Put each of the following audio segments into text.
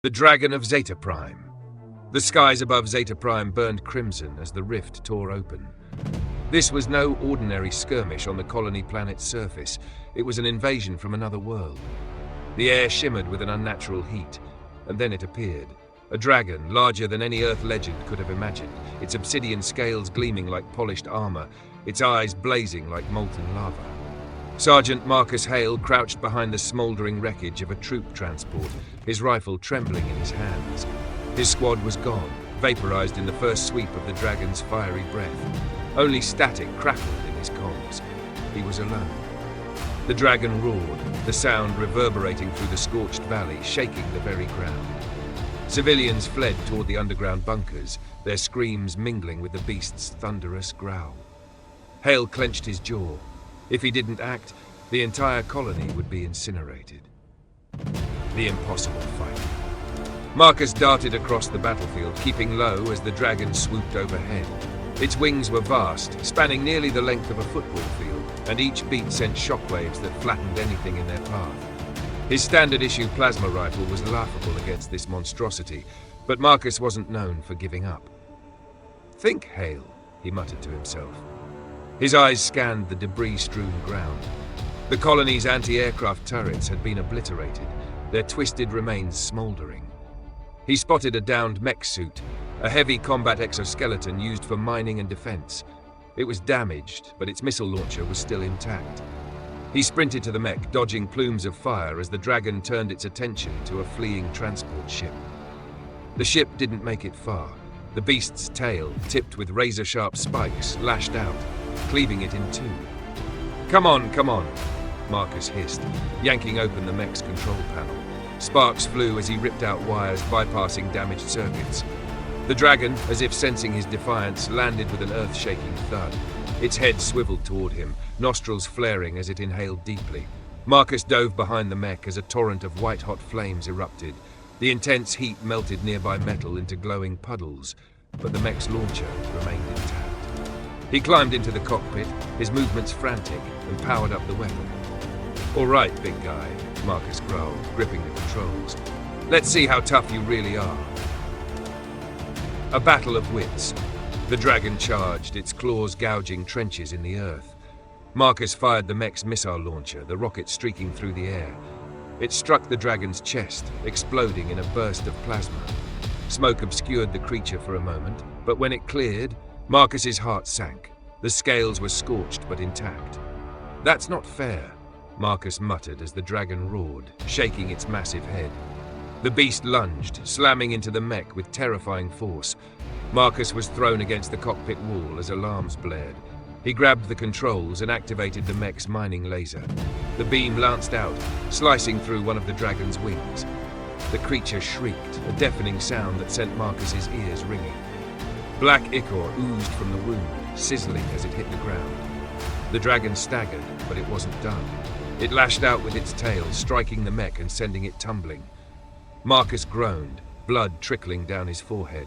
The Dragon of Zeta Prime. The skies above Zeta Prime burned crimson as the rift tore open. This was no ordinary skirmish on the colony planet's surface. It was an invasion from another world. The air shimmered with an unnatural heat, and then it appeared. A dragon, larger than any Earth legend could have imagined, its obsidian scales gleaming like polished armor, its eyes blazing like molten lava. Sergeant Marcus Hale crouched behind the smoldering wreckage of a troop transport, his rifle trembling in his hands. His squad was gone, vaporized in the first sweep of the dragon's fiery breath. Only static crackled in his comms. He was alone. The dragon roared, the sound reverberating through the scorched valley, shaking the very ground. Civilians fled toward the underground bunkers, their screams mingling with the beast's thunderous growl. Hale clenched his jaw. If he didn't act, the entire colony would be incinerated. The impossible fight. Marcus darted across the battlefield, keeping low as the dragon swooped overhead. Its wings were vast, spanning nearly the length of a football field, and each beat sent shockwaves that flattened anything in their path. His standard-issue plasma rifle was laughable against this monstrosity, but Marcus wasn't known for giving up. "Think, Hale," he muttered to himself. His eyes scanned the debris-strewn ground. The colony's anti-aircraft turrets had been obliterated, their twisted remains smoldering. He spotted a downed mech suit, a heavy combat exoskeleton used for mining and defense. It was damaged, but its missile launcher was still intact. He sprinted to the mech, dodging plumes of fire as the dragon turned its attention to a fleeing transport ship. The ship didn't make it far. The beast's tail, tipped with razor-sharp spikes, lashed out, cleaving it in two. Come on, Marcus hissed, yanking open the mech's control panel. Sparks flew as he ripped out wires, bypassing damaged circuits. The dragon, as if sensing his defiance, landed with an earth-shaking thud. Its head swiveled toward him, nostrils flaring as it inhaled deeply. Marcus dove behind the mech as a torrent of white-hot flames erupted. The intense heat melted nearby metal into glowing puddles, but the mech's launcher remained intact. He climbed into the cockpit, his movements frantic, and powered up the weapon. "All right, big guy," Marcus growled, gripping the controls. "Let's see how tough you really are." A battle of wits. The dragon charged, its claws gouging trenches in the earth. Marcus fired the mech's missile launcher, the rocket streaking through the air. It struck the dragon's chest, exploding in a burst of plasma. Smoke obscured the creature for a moment, but when it cleared, Marcus's heart sank. The scales were scorched but intact. "That's not fair," Marcus muttered as the dragon roared, shaking its massive head. The beast lunged, slamming into the mech with terrifying force. Marcus was thrown against the cockpit wall as alarms blared. He grabbed the controls and activated the mech's mining laser. The beam lanced out, slicing through one of the dragon's wings. The creature shrieked, a deafening sound that sent Marcus's ears ringing. Black ichor oozed from the wound, sizzling as it hit the ground. The dragon staggered, but it wasn't done. It lashed out with its tail, striking the mech and sending it tumbling. Marcus groaned, blood trickling down his forehead.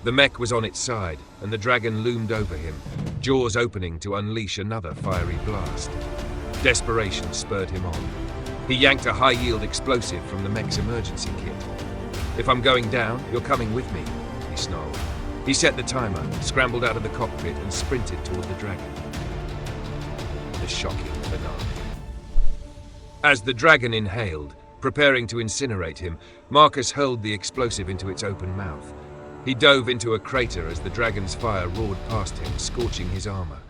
The mech was on its side, and the dragon loomed over him, jaws opening to unleash another fiery blast. Desperation spurred him on. He yanked a high-yield explosive from the mech's emergency kit. "If I'm going down, you're coming with me," he snarled. He set the timer, scrambled out of the cockpit, and sprinted toward the dragon. The shocking finale. As the dragon inhaled, preparing to incinerate him, Marcus hurled the explosive into its open mouth. He dove into a crater as the dragon's fire roared past him, scorching his armor.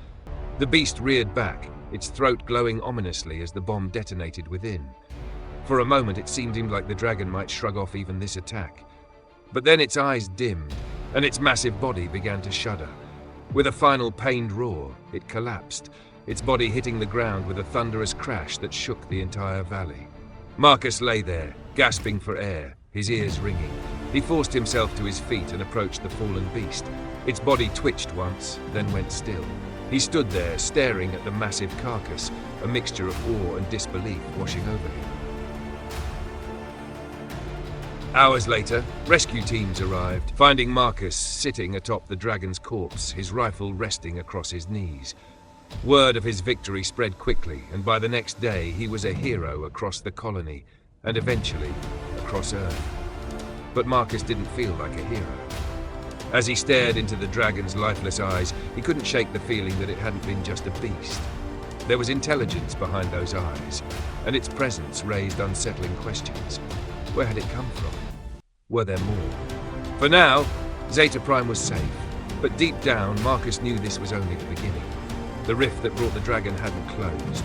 The beast reared back, its throat glowing ominously as the bomb detonated within. For a moment it seemed like the dragon might shrug off even this attack. But then its eyes dimmed, and its massive body began to shudder. With a final pained roar, it collapsed, its body hitting the ground with a thunderous crash that shook the entire valley. Marcus lay there, gasping for air, his ears ringing. He forced himself to his feet and approached the fallen beast. Its body twitched once, then went still. He stood there, staring at the massive carcass, a mixture of awe and disbelief washing over him. Hours later, rescue teams arrived, finding Marcus sitting atop the dragon's corpse, his rifle resting across his knees. Word of his victory spread quickly, and by the next day he was a hero across the colony, and eventually across Earth. but Marcus didn't feel like a hero. As he stared into the dragon's lifeless eyes, he couldn't shake the feeling that it hadn't been just a beast. There was intelligence behind those eyes, and its presence raised unsettling questions. Where had it come from? Were there more? For now, Zeta Prime was safe, but deep down, Marcus knew this was only the beginning. The rift that brought the dragon hadn't closed.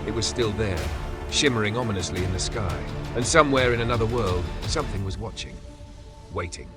It was still there, shimmering ominously in the sky, and somewhere in another world, something was watching, waiting.